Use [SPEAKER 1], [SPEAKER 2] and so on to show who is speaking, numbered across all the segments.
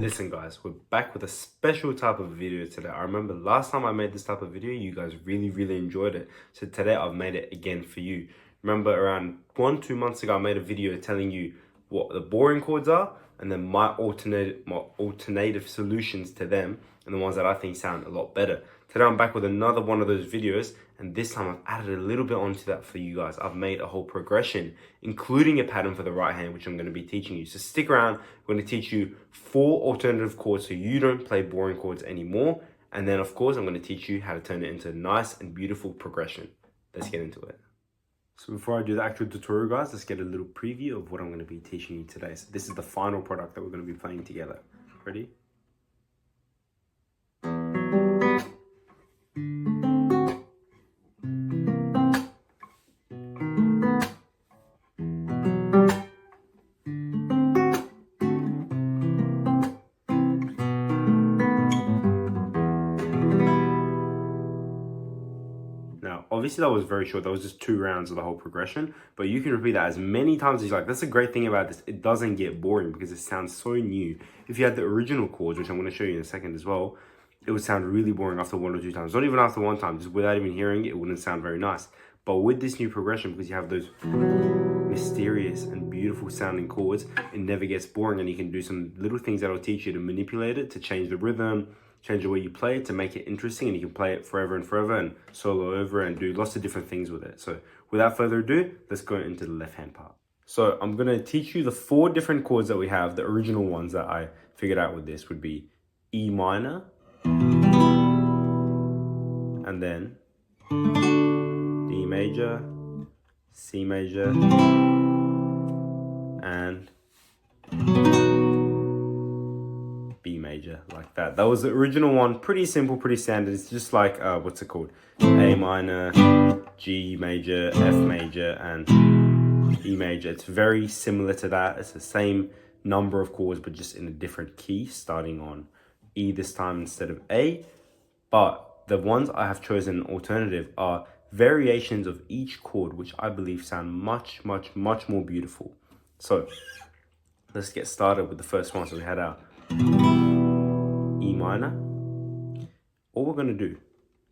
[SPEAKER 1] Listen guys, we're back with a special type of video today. I remember last time I made this type of video, you guys really enjoyed it. So today I've made it again for you. Remember around 1-2 months ago, I made a video telling you what the boring chords are and then my alternative solutions to them and the ones that I think sound a lot better. Today I'm back with another one of those videos, and this time I've added a little bit onto that for you guys. I've made a whole progression, including a pattern for the right hand, which I'm going to be teaching you. So stick around. I'm going to teach you 4 alternative chords so you don't play boring chords anymore. And then of course, I'm going to teach you how to turn it into a nice and beautiful progression. Let's get into it. So before I do the actual tutorial, guys, let's get a little preview of what I'm going to be teaching you today. So this is the final product that we're going to be playing together. Ready? Now, obviously that was very short. That was just 2 rounds of the whole progression, but you can repeat that as many times as you like. That's the great thing about this. It doesn't get boring because it sounds so new. If you had the original chords, which I'm going to show you in a second as well, it would sound really boring after 1 or 2 times. Not even after 1 time, just without even hearing it, it wouldn't sound very nice. But with this new progression, because you have those mysterious and beautiful sounding chords, it never gets boring, and you can do some little things that'll teach you to manipulate it, to change the rhythm, change the way you play it to make it interesting, and you can play it forever and forever and solo over and do lots of different things with it. So without further ado, let's go into the left hand part. So I'm going to teach you the 4 different chords that we have. The original ones that I figured out with this would be E minor, and then D major, C major, and B major, like that. That was the original one. Pretty simple, pretty standard. It's just like, what's it called? A minor, G major, F major, and E major. It's very similar to that. It's the same number of chords, but just in a different key, starting on E this time instead of A. But the ones I have chosen alternative are variations of each chord, which I believe sound much more beautiful. So let's get started with the first one. So we had our E minor. All we're going to do,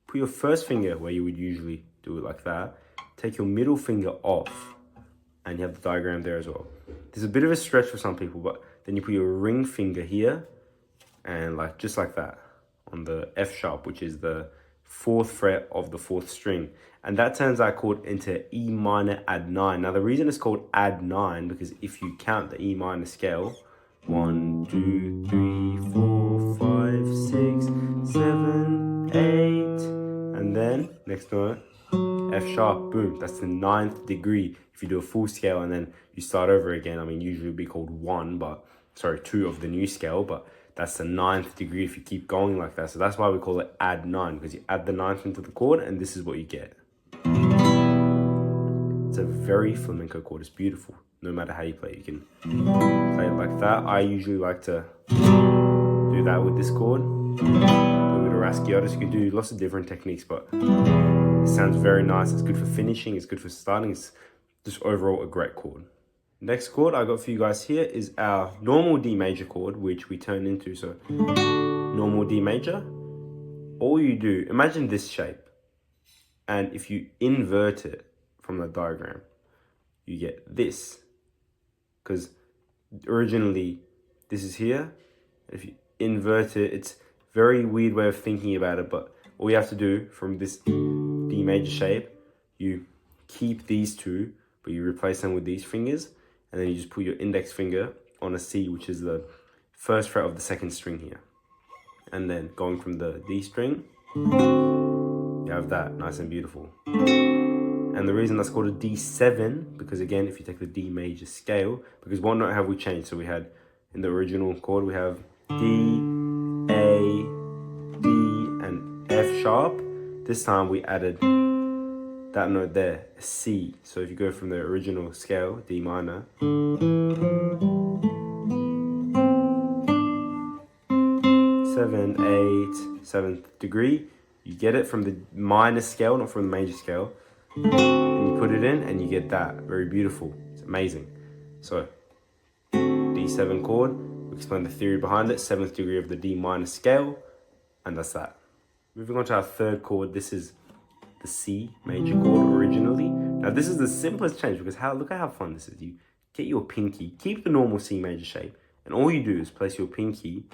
[SPEAKER 1] put your first finger where you would usually do it, like that. Take your middle finger off, and you have the diagram there as well. There's a bit of a stretch for some people, but then you put your ring finger here, and like just like that on the F sharp, which is the 4th fret of the 4th string, and that turns that chord into E minor add 9. Now the reason it's called add 9, because if you count the E minor scale, 1, 2, 3, 4, 5, 6, 7, 8, and then next note, F sharp, boom, that's the 9th degree. If you do a full scale and then you start over again, I mean, usually it'd be called 2 of the new scale, but that's the 9th degree if you keep going like that. So that's why we call it add 9, because you add the 9th into the chord and this is what you get. It's a very flamenco chord. It's beautiful. No matter how you play it, you can play it like that. I usually like to do that with this chord. A little bit of rasguiato. You can do lots of different techniques, but it sounds very nice. It's good for finishing. It's good for starting. It's just overall a great chord. Next chord I got for you guys here is our normal D major chord, which we turn into. So normal D major. All you do, imagine this shape, and if you invert it from the diagram, you get this, because originally this is here. If you invert it, it's a very weird way of thinking about it, but all you have to do from this D major shape, you keep these 2, but you replace them with these fingers, and then you just put your index finger on a C, which is the 1st fret of the 2nd string here. And then going from the D string, you have that, nice and beautiful. And the reason that's called a D7, because again, if you take the D major scale, because what note have we changed? So we had, in the original chord, we have D, A, D, and F sharp. This time we added that note there, a C. So if you go from the original scale, D minor, 7, 8, 7th degree, you get it from the minor scale, not from the major scale, and you put it in and you get that. Very beautiful. It's amazing. So D7 chord, we're explain the theory behind it, 7th degree of the D minor scale, and that's that. Moving on to our third chord, this is the C major chord originally. Now this is the simplest change because look at how fun this is. You get your pinky, keep the normal C major shape, and all you do is place your pinky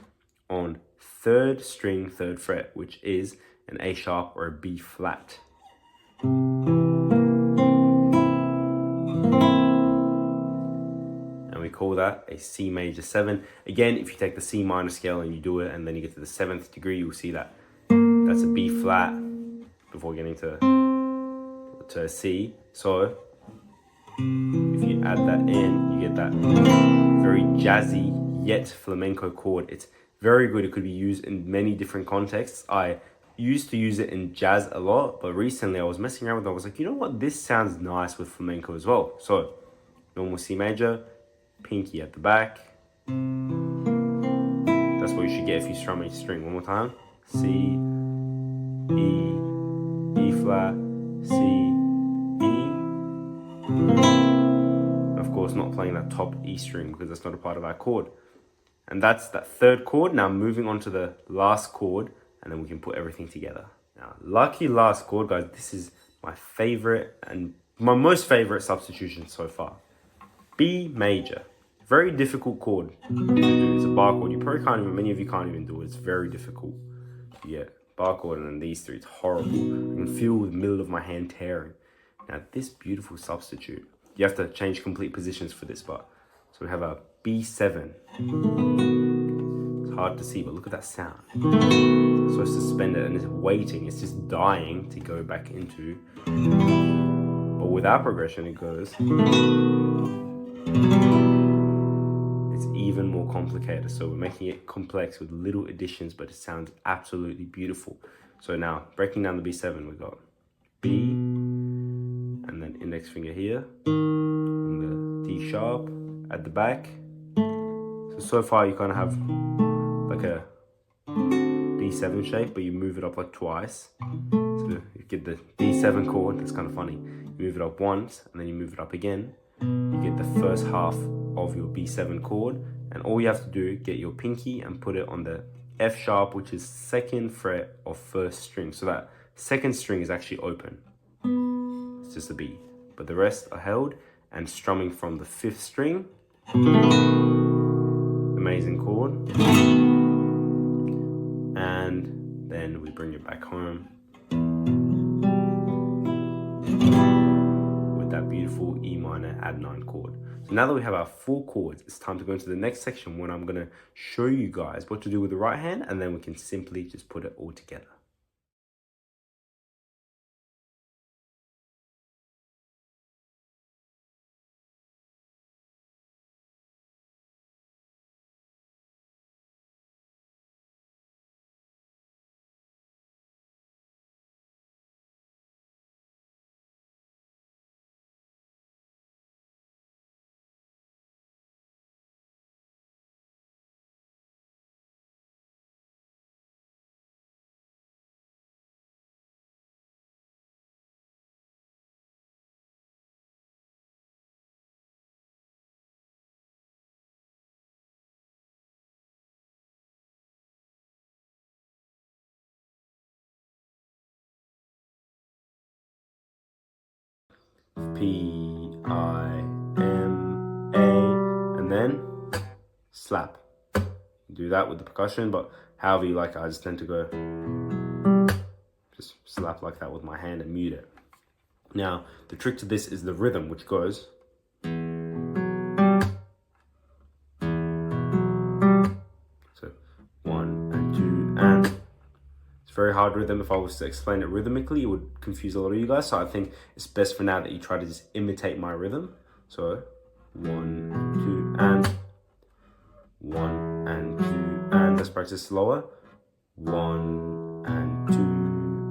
[SPEAKER 1] on 3rd string, 3rd fret, which is an A sharp or a B flat. And we call that a C major 7. Again, if you take the C minor scale and you do it, and then you get to the 7th degree, you'll see that that's a B flat before getting to a C. So if you add that in, you get that very jazzy yet flamenco chord. It's very good. It could be used in many different contexts. I used to use it in jazz a lot, but recently I was messing around with it. I was like, you know what? This sounds nice with flamenco as well. So normal C major, pinky at the back. That's what you should get if you strum a string. One more time. C, E, E flat, C, E. Of course, not playing that top E string because that's not a part of our chord. And that's that third chord. Now moving on to the last chord, and then we can put everything together. Now, lucky last chord, guys. This is my favorite and my most favorite substitution so far. B major. Very difficult chord to do. It's a bar chord. You probably can't even, many of you can't even do it. It's very difficult. You get bar chord and then these three. It's horrible. I can feel the middle of my hand tearing. Now, this beautiful substitute. You have to change complete positions for this bar. So we have a B7. It's hard to see, but look at that sound. So suspended and it's waiting. It's just dying to go back into. But with our progression, it goes. It's even more complicated. So we're making it complex with little additions, but it sounds absolutely beautiful. So now, breaking down the B7, we got B, and then index finger here, and the D sharp at the back. So far you kind of have like a D7 shape, but you move it up like twice. So you get the D7 chord. That's kind of funny. You move it up once, and then you move it up again. You get the first half of your B7 chord, and all you have to do, get your pinky and put it on the F sharp, which is 2nd fret of 1st string. So that 2nd string is actually open. It's just a B, but the rest are held and strumming from the 5th string. Amazing chord. And then we bring it back home with that beautiful E minor add 9 chord. So now that we have our 4 chords, it's time to go into the next section when I'm going to show you guys what to do with the right hand, and then we can simply just put it all together. P, I, M, A, and then slap. Do that with the percussion, but however you like it. I just tend to go just slap like that with my hand and mute it. Now, the trick to this is the rhythm, which goes. So 1 and 2 and. It's a very hard rhythm. If I was to explain it rhythmically, it would confuse a lot of you guys. So I think it's best for now that you try to just imitate my rhythm. So 1, 2 and 1 and 2 and. Let's practice slower. 1 and 2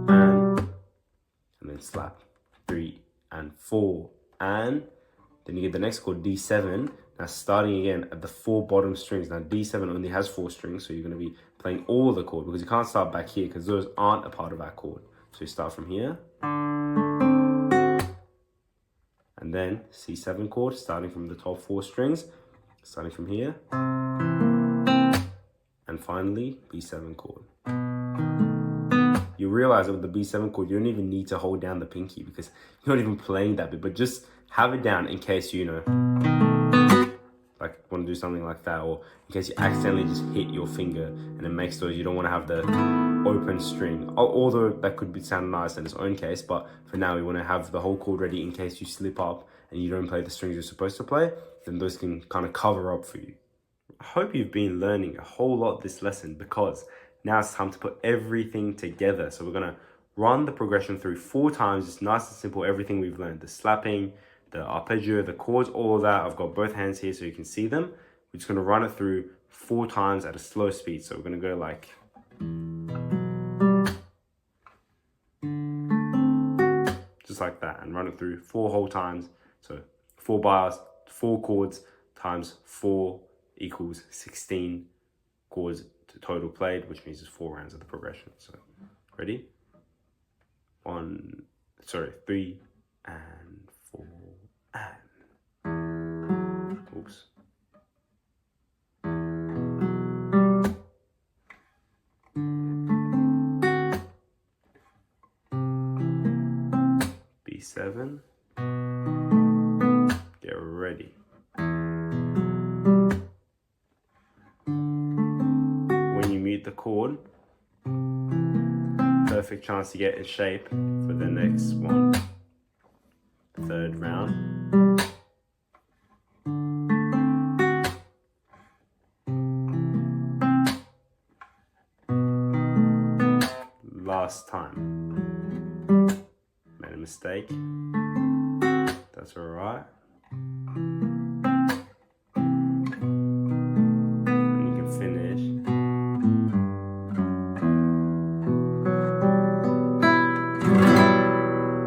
[SPEAKER 1] and then slap. 3 and 4 and. Then you get the next chord, D7. Now starting again at the 4 bottom strings. Now D7 only has 4 strings, so you're going to be playing all the chord because you can't start back here because those aren't a part of our chord. So you start from here. And then C7 chord, starting from the top 4 strings, starting from here. and finally B7 chord. You realize that with the B7 chord, you don't even need to hold down the pinky because you're not even playing that bit, but just have it down in case you like want to do something like that, or in case you accidentally just hit your finger and it makes noise. You don't want to have the open string, although that could sound nice in its own case, but for now we want to have the whole chord ready in case you slip up and you don't play the strings you're supposed to play. Then those can kind of cover up for you. I hope you've been learning a whole lot this lesson, because now it's time to put everything together. So we're gonna run the progression through 4 times. It's nice and simple, everything we've learned, the slapping, the arpeggio, the chords, all of that. I've got both hands here so you can see them. We're just gonna run it through 4 times at a slow speed. So we're gonna go like, just like that, and run it through 4 whole times. So 4 bars, 4 chords times 4 equals 16 chords total played, which means it's 4 rounds of the progression. So ready? 3 and 4 and oops. B7. Get ready. When you mute the chord, perfect chance to get in shape for the next one. 3rd round. Last time. Made a mistake. That's alright. And you can finish.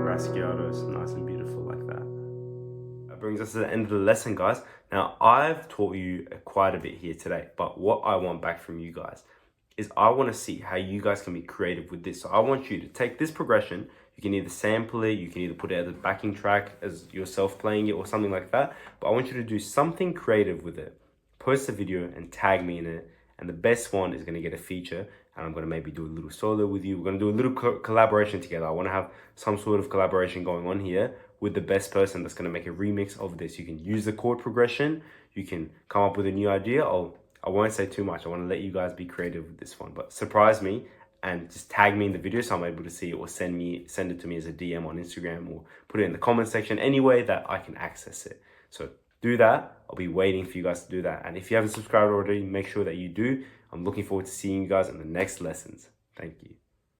[SPEAKER 1] Rasciatos, nice and beautiful like that. That brings us to the end of the lesson, guys. Now, I've taught you quite a bit here today, but what I want back from you guys is I want to see how you guys can be creative with this. So I want you to take this progression. You can either sample it, you can either put it as a backing track as yourself playing it or something like that. But I want you to do something creative with it. Post a video and tag me in it. And the best one is going to get a feature. And I'm going to maybe do a little solo with you. We're going to do a little collaboration together. I want to have some sort of collaboration going on here with the best person that's going to make a remix of this. You can use the chord progression. You can come up with a new idea. I won't say too much. I want to let you guys be creative with this one, but surprise me and just tag me in the video so I'm able to see it, or send it to me as a DM on Instagram, or put it in the comment section, any way that I can access it. So do that. I'll be waiting for you guys to do that. And if you haven't subscribed already, make sure that you do. I'm looking forward to seeing you guys in the next lessons. Thank you.